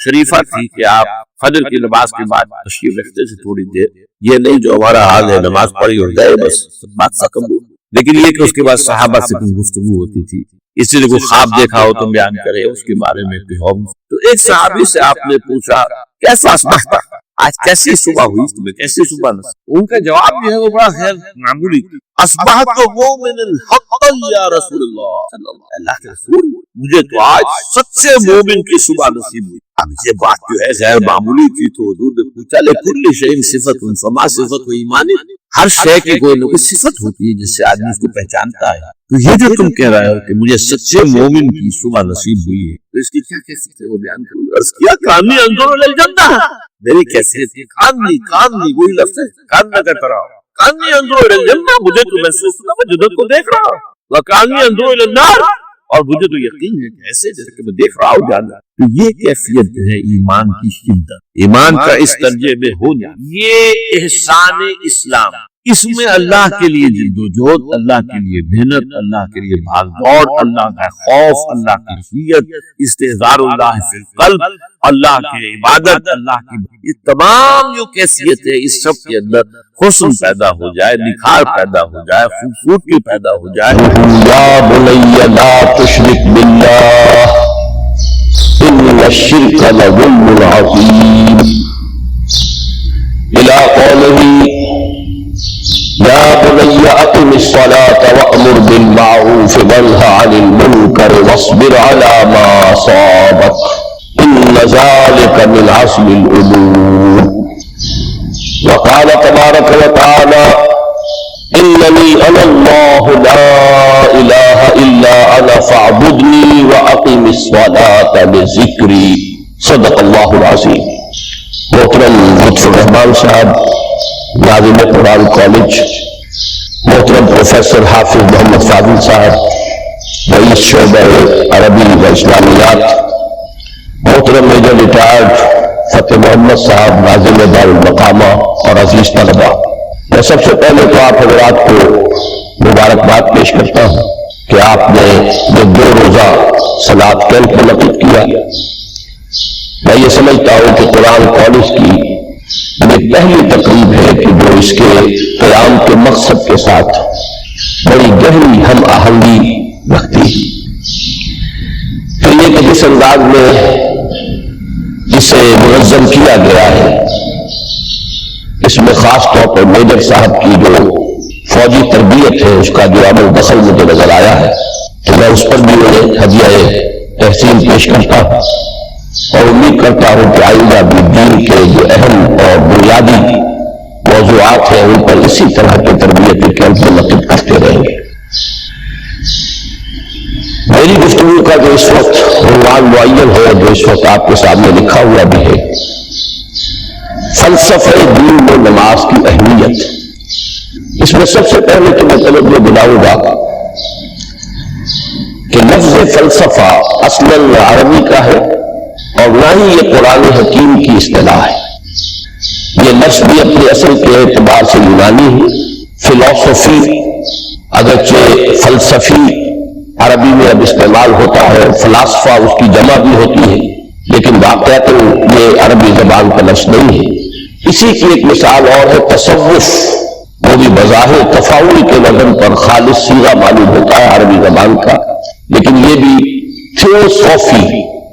شریفہ تھی کہ آپ فجر کی نماز کے بعد تشریف رکھتے تھے تھوڑی دیر، یہ نہیں جو ہمارا حال ہے نماز پڑھی اور گئے بس بات ختم ہو، لیکن یہ کہ اس کے بعد صحابہ سے کچھ گفتگو ہوتی تھی، اس لیے کوئی خواب دیکھا ہو تو بیان کرے اس کے بارے میں کوئی ہو۔ تو ایک صحابی سے آپ نے پوچھا کیسا اصبحت، آج کیسی صبح ہوئی تمہیں، کیسی صبح نہ؟ ان کا جواب جو ہے وہ بڑا خیر معمولی، اصبحت مومن حقا یا رسول اللہ کے رسول، مجھے تو آج سچے مومن کی صبح نصیب ہوئی۔ اب یہ بات جو ہے غیر معمولی تھی تو حضور نے پوچھا لکل شیء صفت فما صفت ایمان، ہر شے کی کوئی نہ کوئی صفت ہوتی ہے جس سے آدمی اس کو پہچانتا ہے، تو یہ جو تم کہہ رہے ہو کہ مجھے سچے مومن کی صبح نصیب ہوئی ہے تو اس کی کیا کیفیت ہے وہ بیان کروں۔ عرض کیا کانی انظر الی الجنہ، میری کیفیت ہے کانی وہی لفظ ہے، کاننا کا طرح، کانی انظر الی الجنہ، مجھے تو محسوس ہوتا میں جنت کو دیکھ رہا ہوں، وکانی انظر الی النار، اور مجھے تو یقین ہے کہ ایسے جیسے کہ میں دیکھ رہا ہوں جانا۔ تو یہ کیفیت ہے ایمان کی شدت، ایمان کا اس درجے میں ہونا، یہ احسان اسلام، اس میں اللہ کے لیے جد و جہد، اللہ کے لیے محنت، اللہ کے لیے بھاگ دوڑ، اللہ کا خوف، اللہ کی خشیت، استحضار اللہ فی القلب، اللہ کی عبادت، اللہ کی، یہ تمام جو کیفیت ہے اس سب کے اندر حسن پیدا ہو جائے، نکھار پیدا ہو جائے، خوبصورتی پیدا ہو جائے۔ یا بنی لا تشرک باللہ ان الشرک لظلم عظیم، الى قوله یا بنی اقم الصلاة وأمر بالمعروف وانہ عن المنکر واصبر على ما أصابک ان ذلك من عزم الامور، وقال تبارک وتعالی اننی انا اللہ لا الہ الا انا فاعبدنی واقم الصلاة لذکری، صدق اللہ العظیم۔ محترم لطف الرحمان صاحب ناظم قرآن کالج، محترم پروفیسر حافظ محمد فاضل صاحب رئیس شعبہ عربی و اسلامیات، محترم میجر ریٹائرڈ فتح محمد صاحب ناظم دارالمقامہ اور عزیز طلبہ، میں سب سے پہلے تو آپ حضرات کو مبارکباد پیش کرتا ہوں کہ آپ نے یہ 2 روزہ صلاۃ کیمپ منعقد کیا۔ میں یہ سمجھتا ہوں کہ قرآن کالج کی یہ پہلی تقریب ہے کہ جو اس کے قیام کے مقصد کے ساتھ بڑی گہری ہم آہنگی رکھتی ہے۔ تو یہ کہ جس انداز میں اسے منظم کیا گیا ہے، اس میں خاص طور پر میجر صاحب کی جو فوجی تربیت ہے اس کا جو عمل دخل مجھے نظر آیا ہے، تو میں اس پر بھی انہیں ہدیہ تحسین پیش کرتا ہوں اور امید کرتا ہوں کہ آئندہ بھی دین کے جو اہم اور بنیادی موضوعات ہیں ان پر اسی طرح کے تربیتی کیمپ منعقد کرتے رہیں گے۔ میری گفتگو کا جو اس وقت عنوان معین ہے، جو اس وقت آپ کے سامنے لکھا ہوا بھی ہے، فلسفہ دین میں نماز کی اہمیت، اس میں سب سے پہلے تو میں توجہ دلاؤں گا کہ لفظ فلسفہ اصلاً عربی کا ہے اور نہ ہی یہ قرآن حکیم کی اصطلاح ہے۔ یہ لفظ بھی اپنے اصل کے اعتبار سے یونانی ہے، فلسفی، اگرچہ فلسفی عربی میں اب استعمال ہوتا ہے، فلاسفہ اس کی جمع بھی ہوتی ہے، لیکن واقعات یہ عربی زبان کا لفظ نہیں ہے۔ اسی کی ایک مثال اور ہے تصوف، وہ بھی بظاہر تفاعل کے وزن پر خالص صیغہ معلوم ہوتا ہے عربی زبان کا، لیکن یہ بھی تھیوسوفی،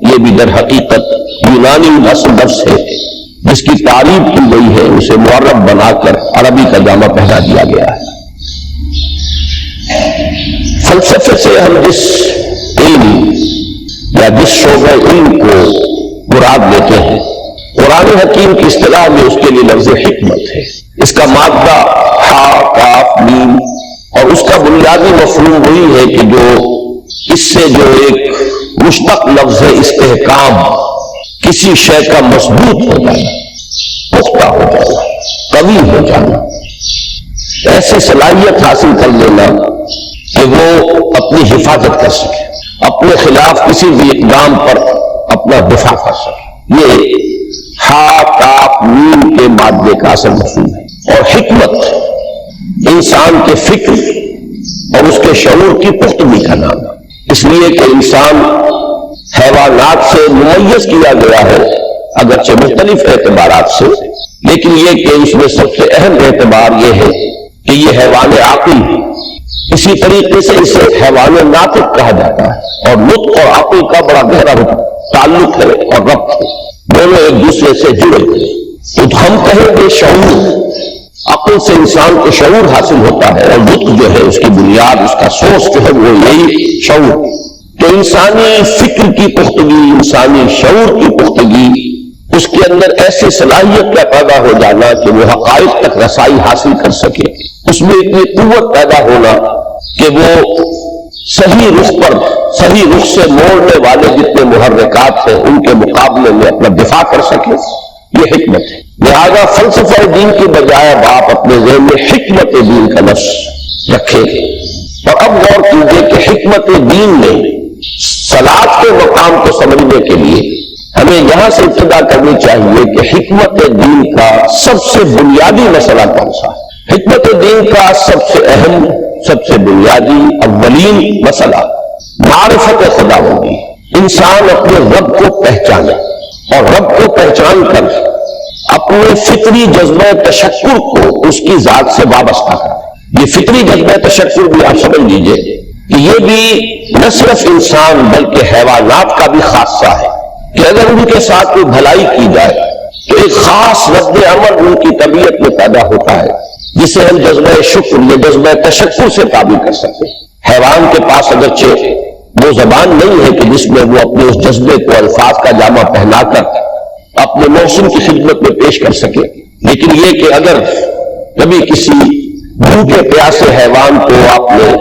یہ بھی در حقیقت یونانی اصل لفظ ہے جس کی تعریف کی گئی ہے، اسے معرب بنا کر عربی کا جامہ پہنا دیا گیا ہے۔ فلسفے سے ہم جس علم یا جس شعبہ علم کو مراد لیتے ہیں، قرآن حکیم کی اصطلاح میں اس کے لیے لفظ حکمت ہے۔ اس کا مادہ ہا، کاف، میم، اور اس کا بنیادی مفہوم وہی ہے کہ جو اس سے جو ایک مشتق لفظ ہے استحکام، کسی شے کا مضبوط ہو جانا، پختہ ہو جانا، قوی ہو جانا، ایسی صلاحیت حاصل کر لینا کہ وہ اپنی حفاظت کر سکے، اپنے خلاف کسی بھی اقدام پر اپنا دفاع کر سکے۔ یہ ہا، کاف، میم کے مادے کا اصل مفہوم ہے۔ اور حکمت انسان کے فکر اور اس کے شعور کی پختگی کا نام ہے، اس لیے کہ انسان حیوانات سے ممیز کیا گیا ہے، اگرچہ مختلف اعتبارات سے، لیکن یہ کہ اس میں سب سے اہم اعتبار یہ ہے کہ یہ حیوان عاقل ہے۔ اسی طریقے سے اسے حیوان ناطق کہا جاتا ہے، اور نطق اور عقل کا بڑا گہرا تعلق ہے اور ربط ہے، دونوں ایک دوسرے سے جڑے ہوئے۔ تو ہم کہیں گے شعور، عقل سے انسان کو شعور حاصل ہوتا ہے، اور نطق جو ہے اس کی بنیاد، اس کا سورس جو ہے وہ یہی شعور۔ تو انسانی فکر کی پختگی، انسانی شعور کی پختگی، اس کے اندر ایسی صلاحیت کا پیدا ہو جانا کہ وہ حقائق تک رسائی حاصل کر سکے، اس میں اتنی قوت پیدا ہونا کہ وہ صحیح رخ پر، صحیح رخ سے موڑنے والے جتنے محرکات ہیں ان کے مقابلے میں اپنا دفاع کر سکے، یہ حکمت ہے۔ لہذا فلسفہ دین کی بجائے آپ اپنے ذہن میں حکمت دین کا لفظ رکھیں، اور اب غور کیجیے کہ حکمت دین میں صلاۃ کے مقام کو سمجھنے کے لیے ہمیں یہاں سے ابتدا کرنی چاہیے کہ حکمت دین کا سب سے بنیادی مسئلہ کون سا ہے۔ حکمت دین کا سب سے اہم، سب سے بنیادی اولین مسئلہ معرفت خدا ہوگی۔ انسان اپنے رب کو پہچانے، اور رب کو پہچان کر اپنے فطری جذبہ تشکر کو اس کی ذات سے وابستہ کرے۔ یہ فطری جذبہ تشکر بھی آپ سمجھ لیجئے کہ یہ بھی نہ صرف انسان بلکہ حیوانات کا بھی خاصہ ہے کہ اگر ان کے ساتھ کوئی بھلائی کی جائے تو ایک خاص رد عمل ان کی طبیعت میں پیدا ہوتا ہے، جسے ہم جذبہ شکر یا جذبہ تشکر سے تعبیر کر سکتے ہیں۔ حیوان کے پاس اگرچہ وہ زبان نہیں ہے کہ جس میں وہ اپنے اس جذبے کو الفاظ کا جامہ پہنا کر اپنے محسن کی خدمت میں پیش کر سکے، لیکن یہ کہ اگر کبھی کسی بھوکے پیاسے حیوان کو آپ نے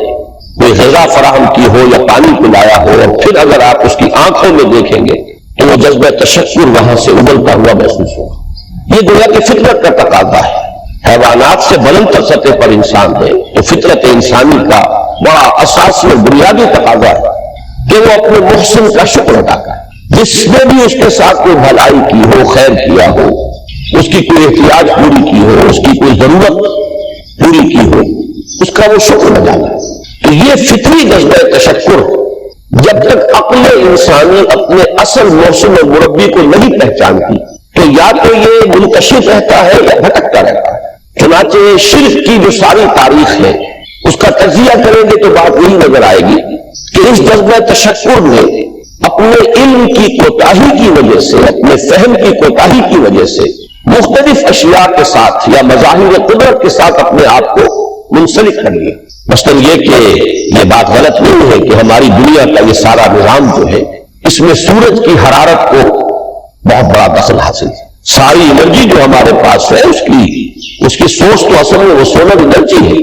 کوئی غذا فراہم کی ہو یا پانی پلایا ہو، اور پھر اگر آپ اس کی آنکھوں میں دیکھیں گے تو وہ جذبہ تشکر وہاں سے ابلتا ہوا محسوس ہوگا۔ یہ گویا کہ فطرت کا تقاضا ہے۔ حیوانات سے بلند تر سطح پر انسان ہے تو فطرت انسانی کا بڑا اساسی اور بنیادی تقاضا ہے کہ وہ اپنے محسن کا شکر ادا کرے، جس نے بھی اس کے ساتھ کوئی بھلائی کی ہو، خیر کیا ہو، اس کی کوئی احتیاج پوری کی ہو، اس کی کوئی ضرورت پوری کی ہو، اس کا وہ شکر ادا کرے۔ تو یہ فطری جذبہ تشکر جب تک عقل انسانی اپنے اصل محسن اور مربی کو نہیں پہچانتی تو یا تو یہ منتشر رہتا ہے یا بھٹکتا رہتا ہے۔ چنانچہ شرک کی جو ساری تاریخ ہے اس کا تجزیہ کریں گے تو بات یہی نظر آئے گی کہ اس جذبہ تشکر نے اپنے علم کی کوتاہی کی وجہ سے، اپنے فہم کی کوتاہی کی وجہ سے مختلف اشیاء کے ساتھ یا مظاہر قدرت کے ساتھ اپنے آپ کو منسلک کر لیا۔ مثلاً یہ کہ یہ بات غلط نہیں ہے کہ ہماری دنیا کا یہ سارا نظام جو ہے اس میں سورج کی حرارت کو بہت بڑا دخل حاصل ہے۔ ساری انرجی جو ہمارے پاس ہے اس کی سورس تو اصل میں وہ سولر انرجی ہے۔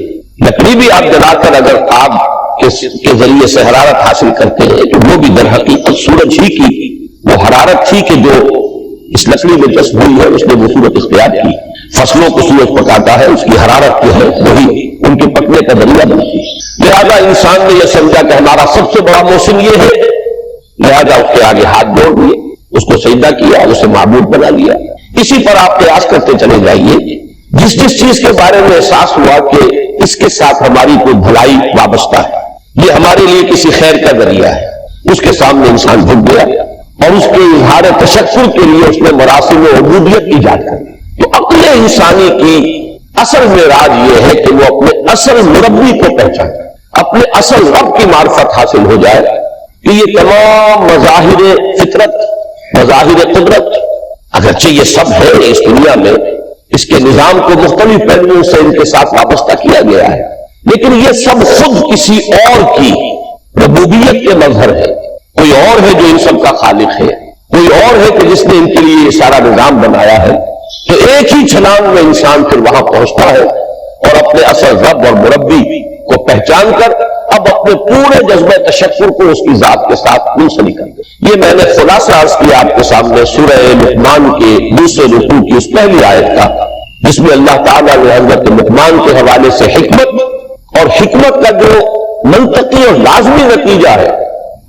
لکڑی بھی آپ جلا کر اگر آگ کے ذریعے سے حرارت حاصل کرتے ہیں تو وہ بھی در حقیقت سورج ہی کی وہ حرارت تھی کہ جو اس لکڑی میں جذب ہوئی ہے، اس نے وہ صورت اختیار کی۔ فصلوں کو سورج پکاتا ہے، اس کی حرارت جو ہے وہی ان کے پکنے کا ذریعہ بنتی ہے۔ لہذا انسان نے یہ سمجھا کہ ہمارا سب سے بڑا موسم یہ ہے، لہذا اس کے آگے ہاتھ جوڑ دیے، اس کو سجدہ کیا، اسے معبود بنا لیا۔ اسی پر آپ قیاس کرتے چلے جائیے، جس چیز کے بارے میں احساس ہوا کہ اس کے ساتھ ہماری کوئی بھلائی وابستہ ہے، یہ ہمارے لیے کسی خیر کا ذریعہ ہے، اس کے سامنے انسان جھک گیا اور اس کے اظہار تشکر کے لیے اس نے مراسم عبودیت ایجاد کر دی۔ تو عقل انسانی کی اصل معراج یہ ہے کہ وہ اپنے اصل مربی کو پہچانے، اپنے اصل رب کی معرفت حاصل ہو جائے کہ یہ تمام مظاہر فطرت، مظاہر قدرت، اگرچہ یہ سب ہے اس دنیا میں، اس کے نظام کو مختلف پہلوؤں سے ان کے ساتھ وابستہ کیا گیا ہے، لیکن یہ سب خود کسی اور کی ربوبیت کے مظہر ہے۔ کوئی اور ہے جو ان سب کا خالق ہے، کوئی اور ہے کہ جس نے ان کے لیے یہ سارا نظام بنایا ہے۔ تو ایک ہی چھلانگ میں انسان پھر وہاں پہنچتا ہے اور اپنے اصل رب اور مربی کو پہچان کر اب اپنے پورے جذبہ تشکر کو اس کی ذات کے ساتھ منسلک کر دے۔ یہ میں نے خلاصہ عرض کیا آپ کے سامنے سورہ لقمان کے دوسرے رکوع کی اس پہلی آیت کا، جس میں اللہ تعالیٰ نے حضرت لقمان کے حوالے سے حکمت اور حکمت کا جو منطقی اور لازمی نتیجہ ہے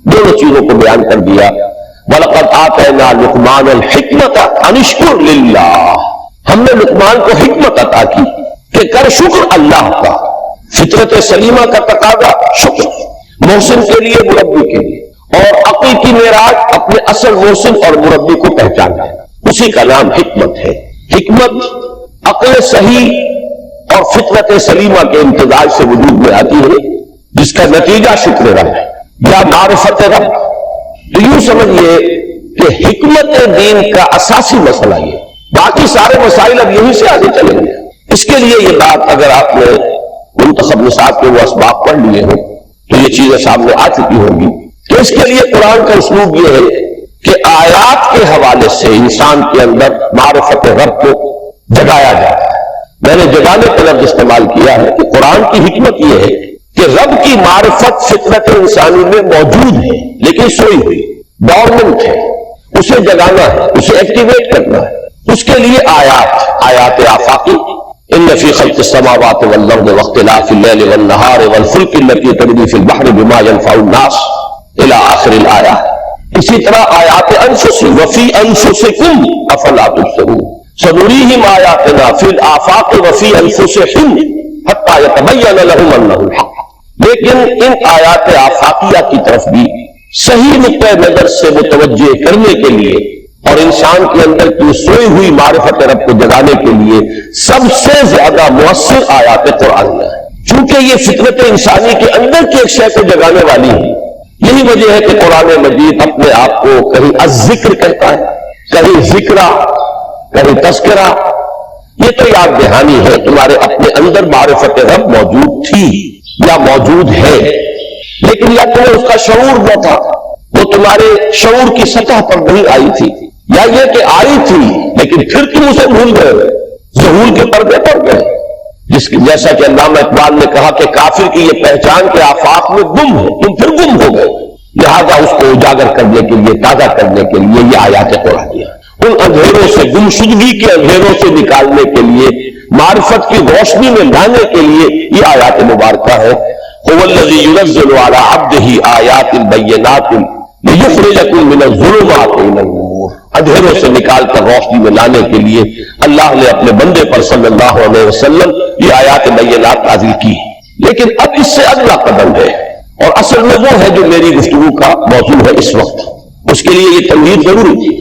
دونوں چیزوں کو بیان کر دیا۔ وَلَقَدْ آتَيْنَا لُقْمَانَ الْحِكْمَةَ أَنِ اشْكُرْ لِلَّهِ، ہم نے لقمان کو حکمت عطا کی کہ کر شکر اللہ کا۔ فطرت سلیمہ کا تقاضا شکر، محسن کے لیے، مربی کے لیے، اور عقل کی معراج اپنے اصل موصل اور مربی کو پہچانا ہے، اسی کا نام حکمت ہے۔ حکمت عقل صحیح اور فطرت سلیمہ کے امتزاج سے وجود میں آتی ہے، جس کا نتیجہ شکر رب ہے یا معرفت رب۔ تو یوں سمجھیے کہ حکمت دین کا اساسی مسئلہ یہ، باقی سارے مسائل اب یہیں سے آگے چلیں گے۔ اس کے لیے یہ بات اگر آپ نے منتخب نصاب کے وہ اسباب پڑھ لیے ہوں تو یہ چیزیں سامنے آ چکی ہوں گی کہ اس کے لیے قرآن کا اسلوب یہ ہے کہ آیات کے حوالے سے انسان کے اندر معرفت رب کو جگایا جاتا ہے۔ میں نے جگانے کا لفظ استعمال کیا ہے کہ قرآن کی حکمت یہ ہے کہ رب کی معرفت فطرت انسانی میں موجود ہے لیکن سوئی ہوئی، ڈورمنٹ ہے، اسے جگانا ہے، اسے ایکٹیویٹ کرنا ہے۔ اس کے لیے آیات آفاقی، ان فی خلق السماوات والارض واختلاف اللیل والنہار والفلک التي تجری فی البحر بما ينفع الناس الی آخر الآیہ۔ اسی طرح آیات انفس وفی انفسکم افلا تبصرون سنریہم آیاتنا فی الآفاق وفی انفسہم حتی یتبین لہم انہ الحق۔ لیکن ان آیات آفاقیہ کی طرف بھی صحیح نقطہ نظر سے متوجہ کرنے کے لیے اور انسان کے اندر کی سوئی ہوئی معرفت رب کو جگانے کے لیے سب سے زیادہ مؤثر آیات قرآن ہے، چونکہ یہ فطرت انسانی کے اندر کی ایک شے کو جگانے والی ہے۔ یہی وجہ ہے کہ قرآن مجید اپنے آپ کو کہیں الذکر کہتا ہے، کہیں ذکرہ، کہیں تذکرہ۔ یہ تو یاد دہانی ہے، تمہارے اپنے اندر معرفت رب موجود تھی یا موجود ہے، لیکن یا تمہیں اس کا شعور نہ تھا، وہ تمہارے شعور کی سطح پر نہیں آئی تھی، یا یہ کہ آئی تھی لیکن پھر تم اسے بھول گئے، ظہور کے پردے پڑ گئے۔ جیسا کہ علامہ اقبال نے کہا کہ کافر کی یہ پہچان کے آفاق میں گم ہے، تم پھر گم ہو گئے۔ لہذا اس کو اجاگر کرنے کے لیے، تازہ کرنے کے لیے یہ آیات قرآنیہ، ان اندھیروں سے، گمشدگی کے اندھیروں سے نکالنے کے لیے، معرفت کی روشنی میں لانے کے لیے یہ آیات مبارکہ ہے۔ هو الذی ينزل على عبده آیات بینات لیخرجکم من الظلمات الی النور۔ اندھیروں سے نکال کر روشنی میں لانے کے لیے اللہ نے اپنے بندے پر صلی اللہ علیہ وسلم یہ آیات بینات نازل کی۔ لیکن اب اس سے اگلا قدم ہے، اور اصل میں وہ ہے جو میری گفتگو کا موضوع ہے اس وقت۔ اس کے لیے یہ تمہید ضروری تھی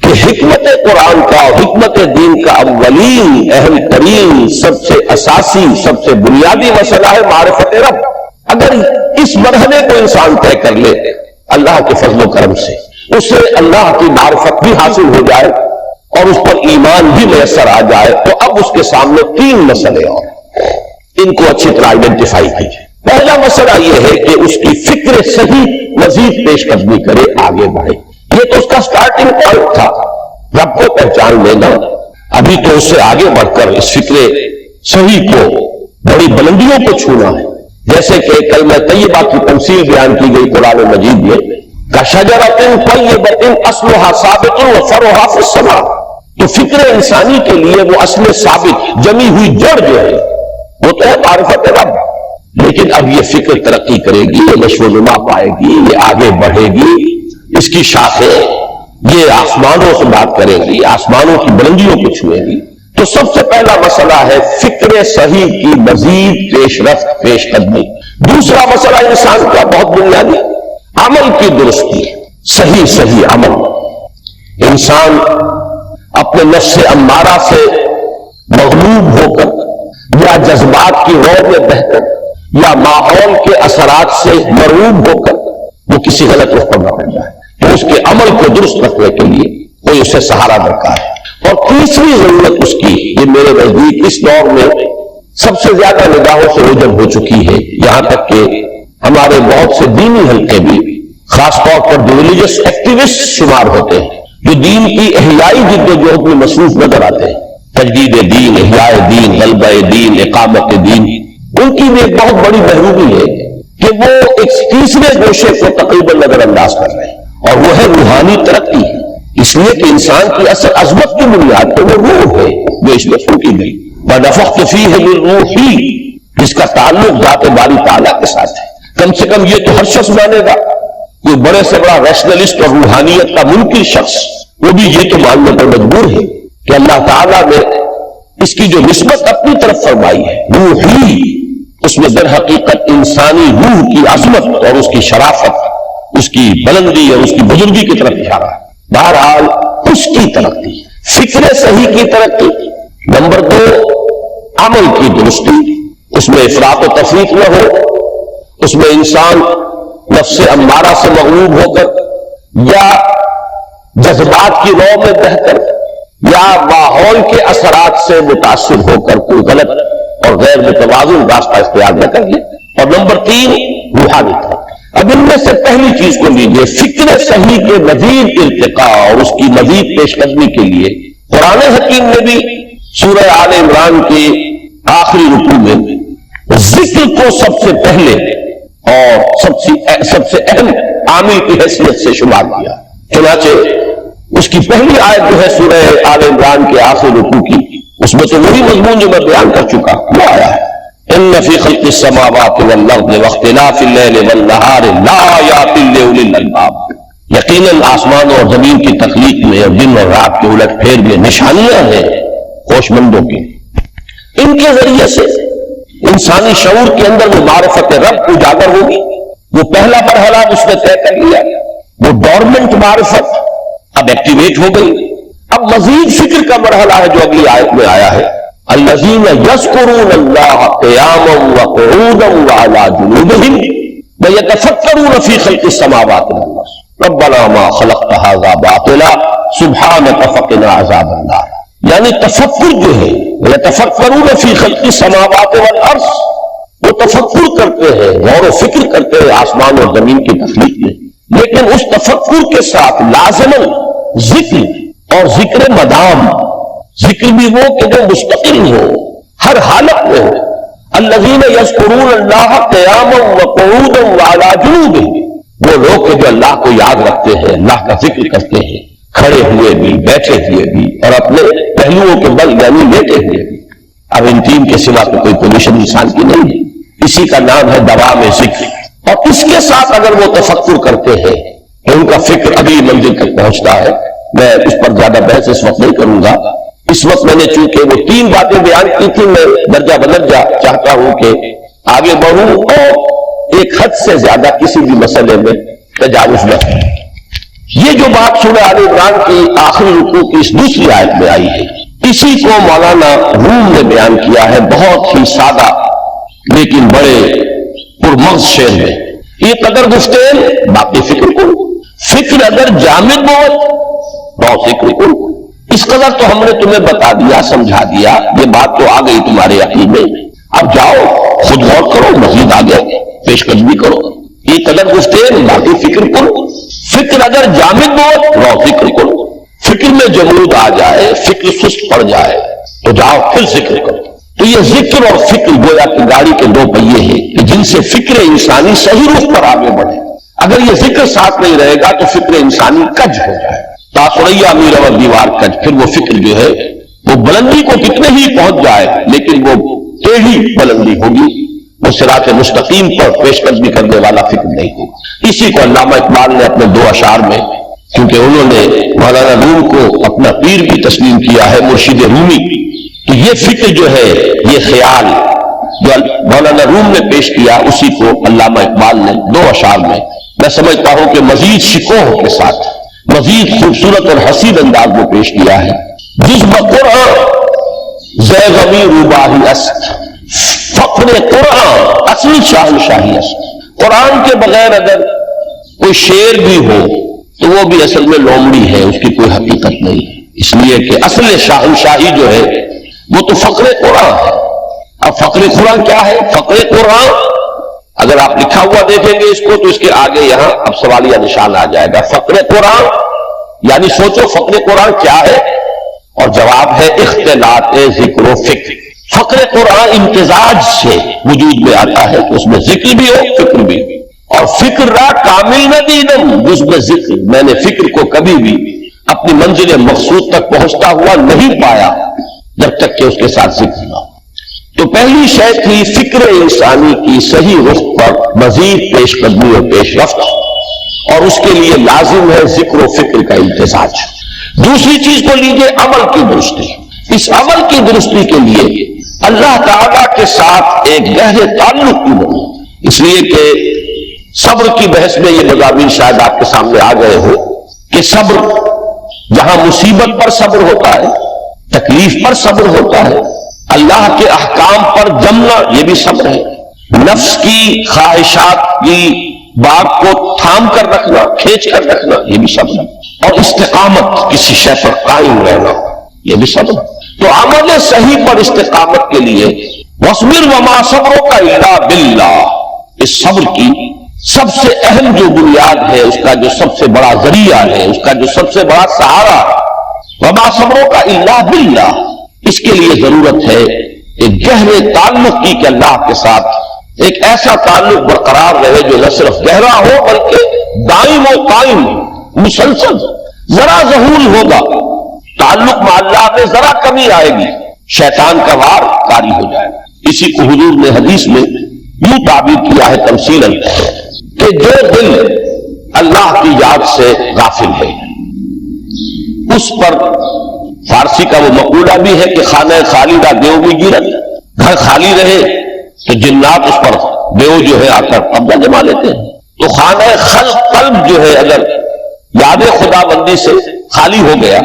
کہ حکمت قرآن کا اور حکمت دین کا اولین، اہم ترین، سب سے اساسی، سب سے بنیادی مسئلہ ہے معرفت رب۔ اگر اس مرحلے کو انسان طے کر لے اللہ کے فضل و کرم سے، اسے اللہ کی معرفت بھی حاصل ہو جائے اور اس پر ایمان بھی میسر آ جائے، تو اب اس کے سامنے تین مسئلے اور ان کو اچھی طرح آئیڈینٹیفائی کیجیے۔ پہلا مسئلہ یہ ہے کہ اس کی فکر صحیح مزید پیش قدمی کرے، آگے بڑھے۔ یہ تو اس کا سٹارٹنگ پوائنٹ تھا، رب کو پہچان لینا۔ ابھی تو اس سے آگے بڑھ کر اس فکر صحیح کو، بڑی بلندیوں کو چھونا ہے۔ جیسے کہ کلمہ طیبہ کی تمثیل بیان کی گئی قرآن مجید میں، کشجرۃ طیبۃ اصلھا ثابت وفرعھا فی السماء۔ تو فکر انسانی کے لیے وہ اصل ثابت جمی ہوئی جڑ جو ہے وہ تو ہے معرفت رب، لیکن اب یہ فکر ترقی کرے گی، یہ نشو و نما پائے گی، یہ آگے بڑھے گی، اس کی شاخیں یہ آسمانوں سے بات کرے گی، آسمانوں کی بلندیوں کو چھوئے گی۔ تو سب سے پہلا مسئلہ ہے فکر صحیح کی مزید پیش رفت، پیش قدمی۔ دوسرا مسئلہ انسان کا بہت بنیادی، عمل کی درستی، صحیح عمل۔ انسان اپنے نفس امارہ سے مغلوب ہو کر یا جذبات کی رو میں بہہ کر یا ماحول کے اثرات سے مرعوب ہو کر وہ کسی غلط رخ پر نہ پڑ جائے، تو اس کے عمل کو درست رکھنے کے لیے کوئی اسے سہارا درکار ہے۔ اور تیسری ضرورت اس کی، یہ میرے نزدیک اس دور میں سب سے زیادہ نگاہوں سے اوجھل ہو چکی ہے، یہاں تک کہ ہمارے بہت سے دینی حلقے بھی خاص طور پر جو ریلیجس ایکٹیوسٹ شمار ہوتے ہیں، جو دین کی احیائی جدوجہد میں مصروف نظر آتے ہیں، تجدید دین، احیاء دین، غلبہ دین، اقامت دین، ان کی بھی ایک بہت بڑی محرومی ہے کہ وہ ایک تیسرے گوشے کو تقریباً نظر انداز کر رہے ہیں، اور وہ ہے روحانی ترقی۔ اس لیے کہ انسان کی اصل عظمت کی بنیاد تو وہ روح ہے جو اس میں پھونکی گئی، وَنَفَخْتُ فِيهِ مِن رُوحِي، جس کا تعلق ذات باری تعالیٰ کے ساتھ ہے۔ کم سے کم یہ تو ہر شخص مانے گا، کوئی بڑے سے بڑا ریشنلسٹ اور روحانیت کا منکر شخص وہ بھی یہ تو ماننے پر مجبور ہے کہ اللہ تعالیٰ نے اس کی جو نسبت اپنی طرف فرمائی ہے روحی، اس میں در حقیقت انسانی روح کی عظمت اور اس کی شرافت، اس کی بلندی اور اس کی بزرگی کی طرف اشارہ ہے۔ بہرحال اس کی ترقی، فکر صحیح کی ترقی۔ نمبر 2، عمل کی درستی، اس میں افراط و تفریط نہ ہو، اس میں انسان نفس امارہ سے مغلوب ہو کر یا جذبات کی رو میں بہ کر یا ماحول کے اثرات سے متاثر ہو کر کوئی غلط اور غیر متوازن راستہ اختیار نہ کر لے۔ اور نمبر 3، روحانی ترقی۔ اب ان میں سے پہلی چیز کو لیجیے، فکر صحیح کے مزید ارتقاء اور اس کی مزید پیش قدمی کے لیے قرآن حکیم نے بھی سورہ آل عمران کے آخری رکوع میں ذکر کو سب سے پہلے اور سب سے اہم عامل کی حیثیت سے شمار کیا۔ چنانچہ اس کی پہلی آیت جو ہے سورہ آل عمران کے آخری رکوع کی، اس میں تو وہی مضمون جو میں بیان کر چکا وہ آیا ہے، ان فی خلق السماوات والارض واختلاف اللیل والنہار لآیات لأولی الالباب، یقیناً آسمان اور زمین کی تخلیق میں اور دن اور رات کے الٹ پھیر میں نشانیاں ہیں ہوش مندوں کی۔ ان کے ذریعے سے انسانی شعور کے اندر وہ معرفت رب اجاگر ہوگی۔ وہ پہلا مرحلہ اس نے طے کر لیا، وہ ڈورمنٹ معرفت اب ایکٹیویٹ ہو گئی۔ اب مزید فکر کا مرحلہ ہے جو اگلی آیت میں آیا ہے، الذین یذکرون اللہ قیاما وقعودا وعلی جنوبہم ویتفکرون فی خلق السماوات والارض ربنا ما خلقت ھذا باطلا سبحانک فقنا عذاب النار۔ یعنی تفکر جو ہے، یتفکرون فی خلق السماوات والارض، وہ تفکر کرتے ہیں، غور و فکر کرتے ہیں آسمان اور زمین کی تخلیق میں، لیکن اس تفکر کے ساتھ لازماً ذکر اور ذکر مدام، ذکر بھی وہ کہ جو مستقل ہو، ہر حالت میں ہو۔ الذین یذکرون اللہ قیاما وقعودا وعلی جنوبہم، وہ لوگ کہ جو اللہ کو یاد رکھتے ہیں، اللہ کا ذکر کرتے ہیں، کھڑے ہوئے بھی، بیٹھے ہوئے بھی، اور اپنے پہلوؤں کے بل یعنی لیٹے ہوئے بھی۔ اب ان تین کے سوا تو کوئی پوزیشن انسان کی نہیں ہے، اسی کا نام ہے دوام ذکر۔ اور اس کے ساتھ اگر وہ تفکر کرتے ہیں کہ ان کا فکر ابھی منزل تک پہنچتا ہے، میں اس پر زیادہ بحث اس وقت نہیں کروں گا۔ اس وقت میں نے چونکہ وہ 3 باتیں بیان کی تھی، میں درجہ بدرجہ چاہتا ہوں کہ آگے بڑھوں اور ایک حد سے زیادہ کسی بھی مسئلے میں تجاوز نہ کروں۔ یہ جو بات سورہ آل عمران کی آخری رکوع کی اس دوسری آیت میں آئی ہے، اسی کو مولانا روم نے بیان کیا ہے بہت ہی سادہ لیکن بڑے پرمغز شعر میں۔ یہ قدر گفتین باقی فکر کو، فکر اگر جامد بہت رو فکر کو، اس قدر تو ہم نے تمہیں بتا دیا، سمجھا دیا، یہ بات تو آ گئی تمہارے عقل میں، اب جاؤ خود غور کرو، مزید آگے پیش قدمی کرو۔ یہ قدر گفتین باقی فکر کو، فکر اگر جامد بہت رو فکر کو، فکر میں جمود آ جائے، فکر سست پڑ جائے تو جاؤ پھر ذکر کرو۔ تو یہ ذکر اور فکر گویا کہ گاڑی کے 2 پہیے ہیں کہ جن سے فکر انسانی صحیح رخ پر آگے بڑھے۔ اگر یہ ذکر ساتھ نہیں رہے گا تو فکر انسانی کج ہو جائے، تاثریا میر اور دیوار کج، پھر وہ فکر جو ہے وہ بلندی کو کتنے ہی پہنچ جائے لیکن وہ ٹیڑھی بلندی ہوگی، وہ صراط مستقیم پر پیش قدمی کرنے والا فکر نہیں ہوگا۔ اسی کو علامہ اقبال نے اپنے 2 اشعار میں، کیونکہ انہوں نے مولانا روم کو اپنا پیر بھی تسلیم کیا ہے، مرشد رومی، تو یہ فکر جو ہے، یہ خیال جو مولانا روم نے پیش کیا، اسی کو علامہ اقبال نے 2 اشعار میں میں سمجھتا ہوں کہ مزید شکوہ کے ساتھ مزید خوبصورت اور حسین انداز میں پیش کیا ہے۔ جزب قرآن زے غمی روباہی است، فقر قرآن اصلی شاہنشاہی است۔ قرآن کے بغیر اگر کوئی شعر بھی ہو تو وہ بھی اصل میں لومڑی ہے، اس کی کوئی حقیقت نہیں ہے، اس لیے کہ اصل شاہنشاہی جو ہے وہ تو فقر قرآن ہے۔ اب فقر قرآن کیا ہے؟ فقر قرآن اگر آپ لکھا ہوا دیکھیں گے اس کو تو اس کے آگے یہاں اب سوالیہ نشان آ جائے گا، فقر قرآن یعنی سوچو فقر قرآن کیا ہے، اور جواب ہے اختلاط ذکر و فکر۔ فقر قرآن امتزاج سے وجود میں آتا ہے کہ اس میں ذکر بھی ہو فکر بھی ہو، اور فکر را کامل ندیدم جس میں ذکر، میں نے فکر کو کبھی بھی اپنی منزل مقصود تک پہنچتا ہوا نہیں پایا جب تک کہ اس کے ساتھ ذکر نہ ہو۔ تو پہلی شے تھی فکر انسانی کی صحیح رخ پر مزید پیش قدمی اور پیش رفت، اور اس کے لیے لازم ہے ذکر و فکر کا امتزاج۔ دوسری چیز کو لیجیے عمل کی درستی۔ اس عمل کی درستی کے لیے اللہ تعالیٰ کے ساتھ ایک گہرے تعلق کی ضرورت، اس لیے کہ صبر کی بحث میں یہ مضامین شاید آپ کے سامنے آ گئے ہو کہ صبر، جہاں مصیبت پر صبر ہوتا ہے، تکلیف پر صبر ہوتا ہے، اللہ کے احکام پر جمنا یہ بھی صبر ہے، نفس کی خواہشات کی بات کو تھام کر رکھنا، کھینچ کر رکھنا یہ بھی صبر ہے، اور استقامت کسی شے پر قائم رہنا یہ بھی صبر ہے۔ تو عمل صحیح پر استقامت کے لیے وَاصْبِرْ وَمَا صَبْرُكَ إِلَّا بِاللَّهِ، اس صبر کی سب سے اہم جو بنیاد ہے، اس کا جو سب سے بڑا ذریعہ ہے، اس کا جو سب سے بڑا سہارا ہے، وَمَا صَبْرُكَ إِلَّا بِاللَّهِ، اس کے لیے ضرورت ہے ایک گہرے تعلق کی کہ اللہ کے ساتھ ایک ایسا تعلق برقرار رہے جو نہ صرف گہرا ہو بلکہ دائم و قائم مسلسل۔ ذرا ظہول ہوگا تعلق مع اللہ میں، ذرا کمی آئے گی، شیطان کا وار طاری ہو جائے گا۔ اسی کو حضور نے حدیث میں یوں تعبیر کیا ہے تمثیلاً کہ جو دل اللہ کی یاد سے غافل ہے اس پر، فارسی کا وہ مقولہ بھی ہے کہ خانہ خالی را دیو بھی گرت، گھر خالی رہے تو جنات اس پر دیو جو ہے آ کر قبضہ جما لیتے ہیں۔ تو خانہ قلب جو ہے اگر یاد خدا بندی سے خالی ہو گیا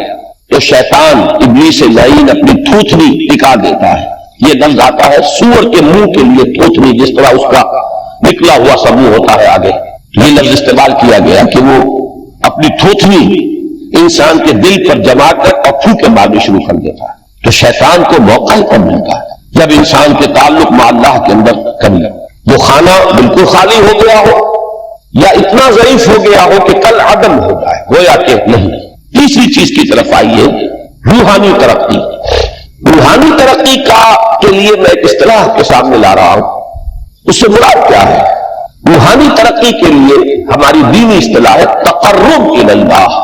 تو شیطان ابلیس لعین اپنی تھوتنی ٹکا دیتا ہے۔ یہ لفظ آتا ہے سور کے منہ کے لیے تھوتنی، جس طرح اس کا نکلا ہوا سا منہ ہوتا ہے آگے، یہ لفظ استعمال کیا گیا کہ وہ اپنی تھوتنی انسان کے دل پر جما کر اور پھوکے مارنے شروع کر دیتا ہے۔ تو شیطان کو موقع ہی کب ملتا ہے جب انسان کے تعلق مع اللہ کے اندر کمی، وہ خانہ بالکل خالی ہو گیا ہو یا اتنا ضعیف ہو گیا ہو کہ کل عدم ہو جائے، گویا کہ نہیں۔ تیسری چیز کی طرف آئیے، روحانی ترقی۔ روحانی ترقی کے لیے میں ایک اصطلاح کے سامنے لا رہا ہوں، اس سے مراد کیا ہے؟ روحانی ترقی کے لیے ہماری دینی اصطلاح ہے تقرب الی اللہ،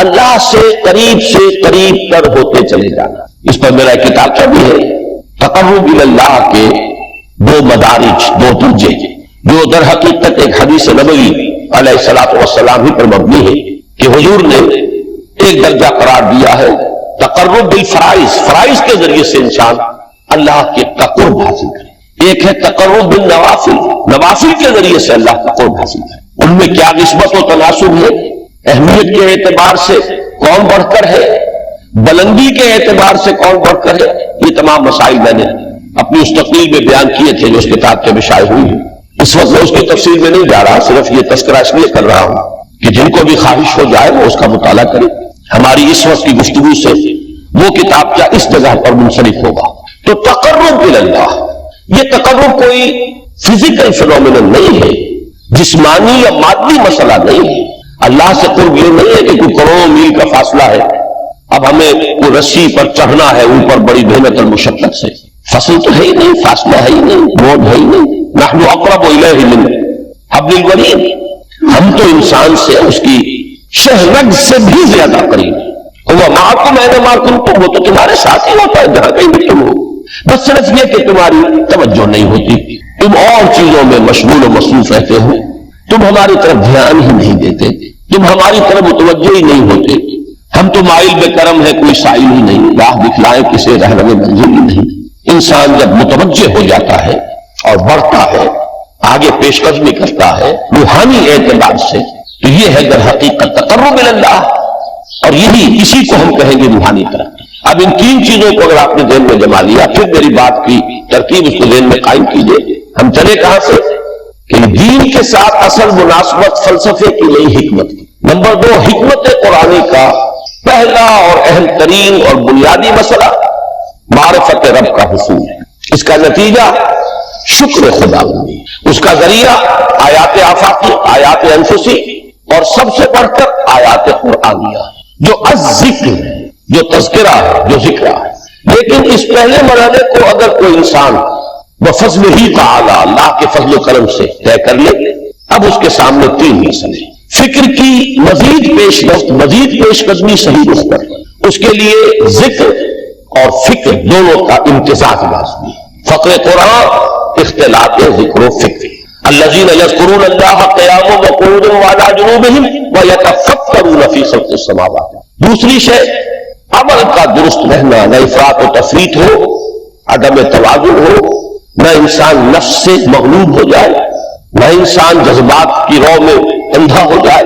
اللہ سے قریب تر ہوتے چلے جانا۔ اس پر میرا ایک کتاب بھی ہے، تقرب الی اللہ کے دو مدارج، دو درجے، جو در حقیقت ایک حدیث نبوی علیہ الصلوۃ والسلام ہی پر مبنی ہے کہ حضور نے ایک درجہ قرار دیا ہے تقرب بالفرائض، فرائض کے ذریعے سے انسان اللہ کے قرب حاصل کرے۔ ایک ہے تقرب بالنوافل، نوافل کے ذریعے سے اللہ کا قرب حاصل کرے۔ ان میں کیا نسبت و تناسب ہے، اہمیت کے اعتبار سے کون بڑھ کر ہے، بلندی کے اعتبار سے کون بڑھ کر ہے، یہ تمام مسائل میں نے اپنی اس تقریر میں بیان کیے تھے جو اس کتاب کے میں شائع ہوئی ہے۔ اس وقت میں اس کی تفصیل میں نہیں جا رہا، صرف یہ تذکرہ اس لیے کر رہا ہوں کہ جن کو بھی خواہش ہو جائے وہ اس کا مطالعہ کرے۔ ہماری اس وقت کی گفتگو سے وہ کتاب کیا اس جگہ پر منصرف ہوگا۔ تو تقرب الی اللہ، یہ تقرب کوئی فزیکل فنومینل نہیں ہے، جسمانی یا مادی مسئلہ نہیں ہے۔ اللہ سے قرب یہ نہیں ہے کہ کوئی کروڑوں میل کا فاصلہ ہے، اب ہمیں وہ رسی پر چڑھنا ہے اوپر بڑی محنت اور مشقت سے، فصل تو ہے ہی نہیں، فاصلہ ہے ہی نہیں، موڈ ہے ہی نہیں۔ نحن اقرب الیہ من حبل الورید، ہم تو انسان سے اس کی شہرگ سے بھی زیادہ قریب ہے۔ وہ معکم اینما کنتم، وہ تو تمہارے ساتھ ہی ہوتا ہے جہاں کہیں بھی تم ہو، بس صرف یہ کہ تمہاری توجہ نہیں ہوتی، تم اور چیزوں میں مشغول و مصروف رہتے ہو، تم ہماری طرف دھیان ہی نہیں دیتے، تم ہماری طرف متوجہ ہی نہیں ہوتے۔ ہم تو مائل بے کرم ہے، کوئی سائل ہی نہیں، راہ دکھلائے کسے رہنمے منزل ہی نہیں۔ انسان جب متوجہ ہو جاتا ہے اور بڑھتا ہے، آگے پیش قدمی کرتا ہے روحانی اعتبار سے، تو یہ ہے در حقیقت تقرب الی اللہ، اور اسی کو ہم کہیں گے روحانی ترقی۔ اب ان تین چیزوں کو اگر آپ نے ذہن میں جما لیا، پھر میری بات کی ترکیب اس کو ذہن میں قائم کیجئے۔ ہم چلے کہاں سے کہ دین کے ساتھ اصل مناسبت فلسفے کی نہیں، حکمت کی۔ نمبر 2، حکمت قرآنی کا پہلا اور اہم ترین اور بنیادی مسئلہ معرفت رب کا حصول ہے، اس کا نتیجہ شکر خدا بندی، اس کا ذریعہ آیات آفاقی، آیات انفسی، اور سب سے بڑھ کر آیات قرآنیہ جو الذکر ہے، جو تذکرہ ہے، جو ذکر ہے۔ لیکن اس پہلے مرحلے کو اگر کوئی انسان بفضل ہی تعالی، اللہ کے فضل و کرم سے طے کر لے، اب اس کے سامنے تین مسئلے، فکر کی مزید پیش رفت، مزید پیش قدمی صحیح رخ پر، اس کے لیے ذکر اور فکر دونوں کا امتزاج لازمی ہے۔ فقر قرآن اختلاط ذکر و فکر، الذین یذکرون اللہ قیاما وقعودا وعلی جنوبہم ویتفکرون فی خلق السماوات۔ دوسری شے عمل کا درست رہنا، نہ افراط و تفریط ہو، عدم توازن ہو، نہ انسان نفس سے مغلوب ہو جائے، نہ انسان جذبات کی رو میں اندھا ہو جائے،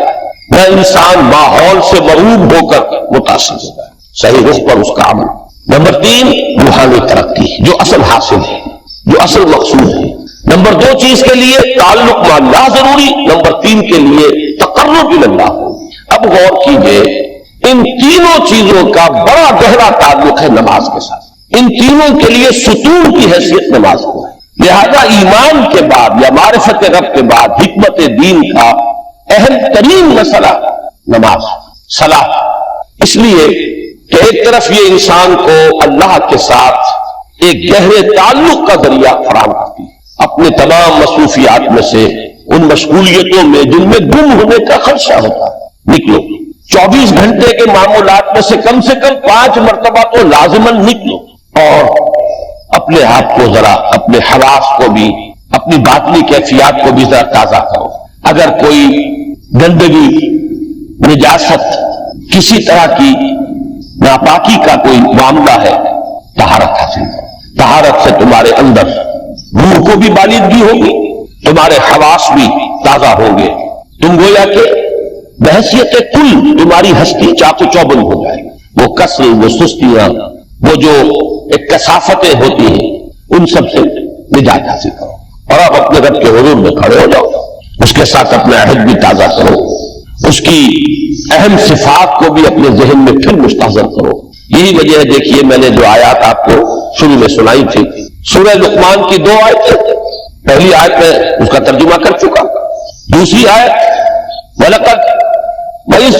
نہ انسان ماحول سے مرعوب ہو کر متاثر ہو جائے، صحیح رخ پر اس کا عمل۔ نمبر 3 روحانی ترقی، جو اصل حاصل ہے، جو اصل مقصود ہے۔ نمبر 2 چیز کے لیے تعلق مع اللہ ضروری، نمبر 3 کے لیے تقرب الی اللہ ہوگی۔ اب غور کیجئے، ان تینوں چیزوں کا بڑا گہرا تعلق ہے نماز کے ساتھ، ان تینوں کے لیے ستون کی حیثیت نماز کو ہے۔ لہذا ایمان کے بعد یا معرفت رب کے بعد حکمت دین کا اہم ترین مسئلہ نماز، صلاۃ، اس لیے کہ ایک طرف یہ انسان کو اللہ کے ساتھ ایک گہرے تعلق کا ذریعہ فراہم کرتی ہے، اپنے تمام مصروفیات میں سے ان مشغولیتوں میں جن میں گم ہونے کا خدشہ ہوتا ہے نکلو، 24 گھنٹے کے معمولات میں سے کم 5 مرتبہ تو لازماً نکلو اور اپنے آپ کو ذرا، اپنے حواس کو بھی، اپنی باطنی کیفیات کو بھی ذرا تازہ کرو۔ اگر کوئی گندگی، نجاست، کسی طرح کی ناپاکی کا کوئی معاملہ ہے، طہارت حاصل کرو۔ طہارت سے تمہارے اندر روح کو بھی بالندگی ہوگی، تمہارے حواس بھی تازہ ہوں گے، تم گویا کہ بحیثیت کل تمہاری ہستی چاق و چوبند ہو جائے، وہ کسل، وہ سستیاں، وہ جو ایک کثافتیں ہوتی ہیں، ان سب سے نجات حاصل کرو اور آپ اپنے رب کے حضور میں کھڑے ہو جاؤ، اس کے ساتھ اپنا عہد بھی تازہ کرو، اس کی اہم صفات کو بھی اپنے ذہن میں پھر مستحضر کرو۔ یہی وجہ ہے، دیکھیے میں نے جو آیات آپ کو شروع میں سنائی تھی، سورہ لقمان کی 2 آیتیں، پہلی آیت میں اس کا ترجمہ کر چکا، دوسری آیت وَلَقَدْ وَإِذْ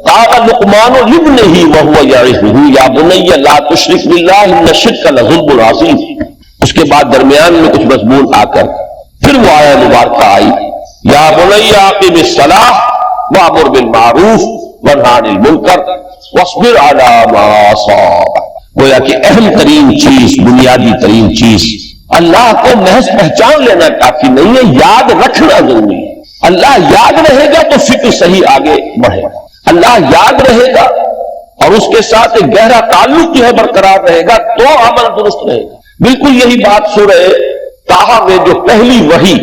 قَالَ لُقْمَانُ لِابْنِهِ وَهُوَ يَعِظُهُ يَا بُنَيَّ لَا تُشْرِكْ بِاللَّهِ إِنَّ الشِّرْكَ لَظُلْمٌ عَظِيمٌ۔ اس کے بعد درمیان میں کچھ مضمون آ کر پھر وہ آیت مبارکہ آئی، یا بنی اقم الصلاۃ وامر بالمعروف وانہی عن المنکر واصبر علی ما اصابک۔ گویا کہ اہم ترین چیز، بنیادی ترین چیز، اللہ کو محض پہچان لینا کافی نہیں ہے، یاد رکھنا ضروری ہے۔ اللہ یاد رہے گا تو فکر صحیح آگے بڑھے گا، اللہ یاد رہے گا اور اس کے ساتھ ایک گہرا تعلق جو ہے برقرار رہے گا تو عمل درست رہے گا۔ بالکل یہی بات سورہ طٰہٰ میں جو پہلی وحی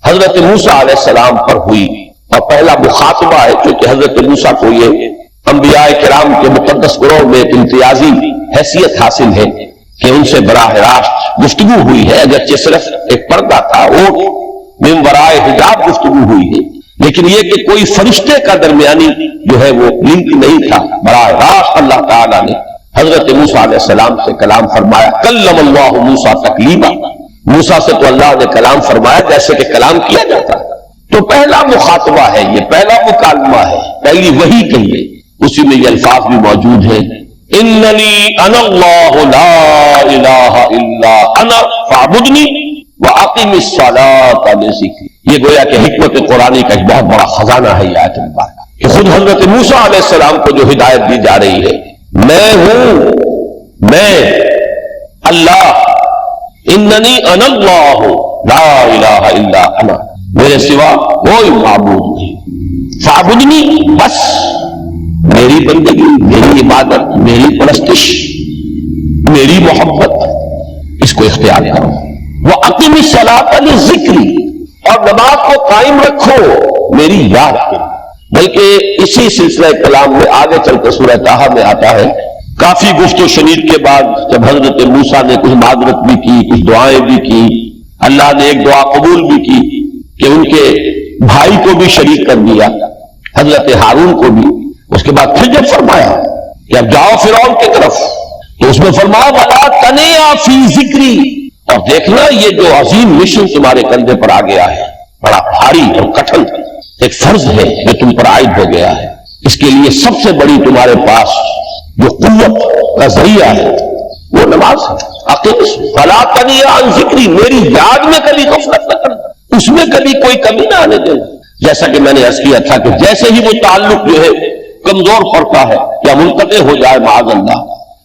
حضرت موسیٰ علیہ السلام پر ہوئی اور پہلا مخاطبہ ہے، کیونکہ حضرت موسیٰ کو یہ انبیاء کرام کے مقدس گروہ میں ایک امتیازی حیثیت حاصل ہے کہ ان سے براہ راست گفتگو ہوئی ہے، اگرچہ صرف ایک پردہ تھا، وہ من ورائے حجاب گفتگو ہوئی ہے، لیکن یہ کہ کوئی فرشتے کا درمیانی جو ہے وہ لنک نہیں تھا، براہ راست اللہ تعالیٰ نے حضرت موسیٰ علیہ السلام سے کلام فرمایا۔ کلم اللہ موسیٰ تکلیما، موسیٰ سے تو اللہ نے کلام فرمایا جیسے کہ کلام کیا جاتا ہے۔ تو پہلا مخاطبہ ہے، یہ پہلا مکالمہ ہے، پہلی وحی کہیے، اسی میں یہ الفاظ بھی موجود ہیں، اننی انا اللہ لا الہ الا انا فاعبدنی واقم الصلاۃ لذکری۔ یہ گویا کہ حکمت قرآنی کا ایک بہت بڑا خزانہ ہے یہ آیت مبارکہ، کہ خود حضرت موسیٰ علیہ السلام کو جو ہدایت دی جا رہی ہے، میں ہوں، میں اللہ، اننی انا اللہ لا الہ الا انا، میرے سوا کوئی معبود نہیں، فاعبدنی، بس میری بندگی، میری عبادت، میری پرستش، میری محبت، اس کو اختیار کرو۔ وَأَقِمِ الصَّلَاةَ لِذِكْرِي، اور نماز کو قائم رکھو میری یاد کے لیے۔ بلکہ اسی سلسلہ کلام میں آگے چل کر سورہ طٰہٰ میں آتا ہے، کافی گفت و شنید کے بعد جب حضرت موسیٰ نے کچھ معذرت بھی کی، کچھ دعائیں بھی کی، اللہ نے ایک دعا قبول بھی کی کہ ان کے بھائی کو بھی شریک کر دیا، حضرت ہارون کو بھی۔ اس کے بعد پھر جب فرمایا کہ اب جاؤ فرعون کی طرف، تو اس میں فرمایا وَلَا تَنِيَا فِي ذِكْرِي، اور دیکھنا یہ جو عظیم مشن تمہارے کندھے پر آ گیا ہے، بڑا بھاری اور کٹھن ایک فرض ہے جو تم پر عائد ہو گیا ہے، اس کے لیے سب سے بڑی تمہارے پاس جو قوت کا ذریعہ ہے وہ نماز ہے۔ فَلَا تَنِيَا عَن ذِكْرِي، میری یاد میں کبھی غفلت نہ کرنا، اس میں کبھی کوئی کمی نہ آنے دینا۔ جیسا کہ میں نے عرض کیا تھا کہ جیسے ہی وہ تعلق جو ہے کمزور پڑتا ہے یا منقطع ہو جائے معاذ اللہ،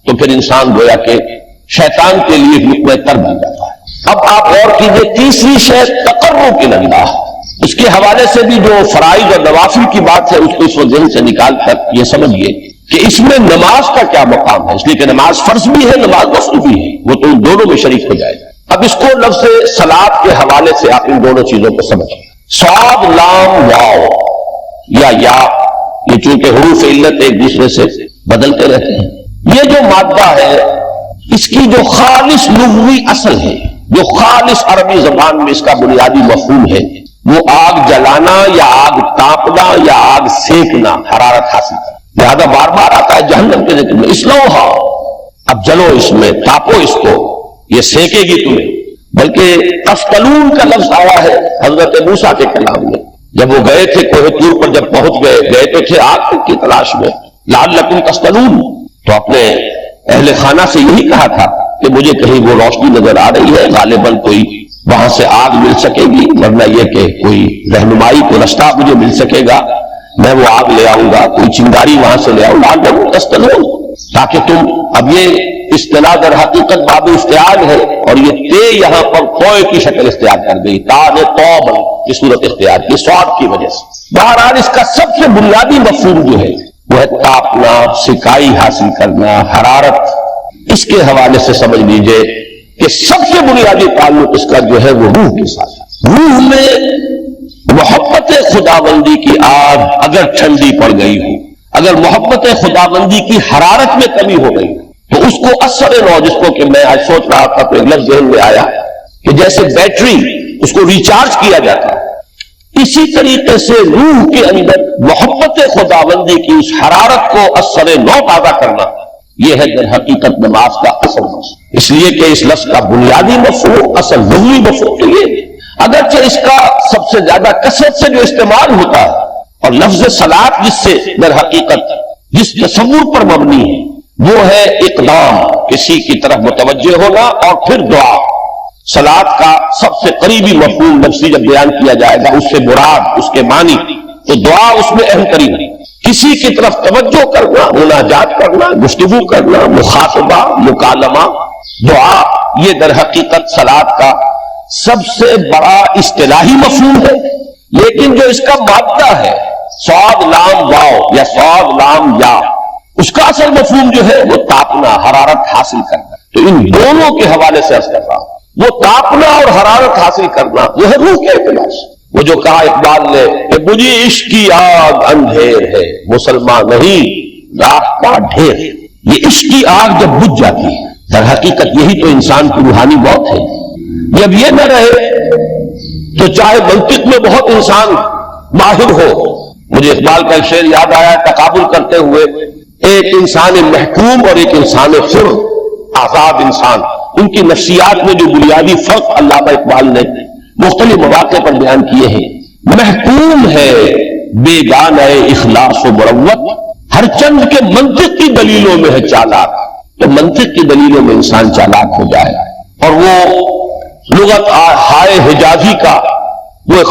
تو پھر انسان گویا کہ شیطان کے لیے نقطۂ تر بن جاتا ہے۔ اب آپ غور کیجئے، تیسری شے تقرب الی اللہ، اس کے حوالے سے بھی جو فرائض اور نوافل کی بات ہے اس کو اس وقت ذہن سے نکال کر یہ سمجھیے کہ اس میں نماز کا کیا مقام ہے، اس لیے کہ نماز فرض بھی ہے، نماز نفل بھی ہے، وہ تو ان دونوں میں شریک ہو جائے گا۔ اب اس کو لفظ صلاۃ کے حوالے سے آپ ان دونوں چیزوں کو سمجھیں۔ صاد لام واو یا یہ چونکہ حروف علت ایک دوسرے سے بدلتے رہتے ہیں، یہ جو مادہ ہے اس کی جو خالص لغوی اصل ہے، جو خالص عربی زبان میں اس کا بنیادی مفہوم ہے، وہ آگ جلانا یا آگ تاپنا یا آگ سینکنا، حرارت حاصل کرنا۔ لہذا بار بار آتا ہے جہنم کے ذکر میں اسلوہا، اب جلو اس میں، تاپو اس کو، یہ سینکے گی تمہیں۔ بلکہ تفتلون کا لفظ آیا ہے حضرت موسیٰ کے کلام میں، جب وہ گئے تھے کوہ طور پر، جب پہنچ گئے تو تھے آگ کی تلاش میں، لعلکم تفتلون، تو اپنے اہل خانہ سے یہی کہا تھا کہ مجھے کہیں وہ روشنی نظر آ رہی ہے، غالباً کوئی وہاں سے آگ مل سکے گی، ورنہ یہ کہ کوئی رہنمائی کو رستہ مجھے مل سکے گا، میں وہ آگ لے آؤں گا، کوئی چنگاری وہاں سے لے آؤں، لعلکم تفتلون، تاکہ تم، اب یہ اصطلاح در حقیقت باب افتعال ہے، اور یہ تے یہاں پر توئے کی شکل اختیار کر گئی، تا نے توب کی صورت اختیار کی سواد کی وجہ سے۔ بہرحال اس کا سب سے بنیادی مفہوم جو ہے وہ ہے تاپنا، سکائی حاصل کرنا، حرارت۔ اس کے حوالے سے سمجھ لیجئے کہ سب سے بنیادی تعلق اس کا جو ہے وہ روح کے ساتھ۔ روح میں محبت خداوندی کی آگ اگر ٹھنڈی پڑ گئی ہو، اگر محبت خداوندی کی حرارت میں کمی ہو گئی تو اس کو اثر نو، جس کو کہ میں آج سوچ رہا تھا تو ایک لفظ ذہن میں آیا کہ جیسے بیٹری اس کو ریچارج کیا جاتا ہے، اسی طریقے سے روح کے اندر محبت خداوندی کی اس حرارت کو اثر نو پیدا کرنا، یہ ہے در حقیقت نماز کا اصل مقصد۔ اس لیے کہ اس لفظ کا بنیادی مفہوم، اصل لغوی مفہوم تو یہ ہے، اگرچہ اس کا سب سے زیادہ کثرت سے جو استعمال ہوتا ہے، اور لفظ صلاۃ جس سے در حقیقت جس تصور پر مبنی ہے وہ ہے اقدام، کسی کی طرف متوجہ ہونا اور پھر دعا۔ صلاۃ کا سب سے قریبی مفہوم لفظی جب بیان کیا جائے گا، اس سے مراد، اس کے معنی، تو دعا اس میں اہم ترین ہے۔ کسی کی طرف توجہ کرنا، مناجات کرنا، گفتگو کرنا، مخاطبہ، مکالمہ، دعا، یہ در حقیقت صلاۃ کا سب سے بڑا اصطلاحی مفہوم ہے۔ لیکن جو اس کا مادہ ہے، صاد لام واو یا صاد لام یا، اس کا اصل مفہوم جو ہے وہ تاپنا، حرارت حاصل کرنا۔ تو ان دونوں کے حوالے سے عرض کر رہا ہوں، وہ تاپنا اور حرارت حاصل کرنا وہ ہے روح کے اعتبار سے۔ وہ جو کہا اقبال نے کہ مجھے عشق کی آگ اندھیر ہے، مسلمان نہیں راہ کا ڈھیر۔ یہ عشق کی آگ جب بجھ جاتی ہے، در حقیقت یہی تو انسان کی روحانی موت ہے۔ جب یہ نہ رہے تو چاہے منطق میں بہت انسان ماہر ہو، مجھے اقبال کا ایک شعر یاد آیا تقابل کرتے ہوئے، ایک انسان محکوم اور ایک انسان حر، آزاد انسان، ان کی نفسیات میں جو بنیادی فرق علامہ اقبال نے مختلف مواقع پر بیان کیے ہیں۔ محکوم ہے بیگانہ اخلاص و مروت، ہر چند کے منطق کی دلیلوں میں ہے چالاک، تو منطق کی دلیلوں میں انسان چالاک ہو جائے اور وہ لغت ہائے حجازی کا وہ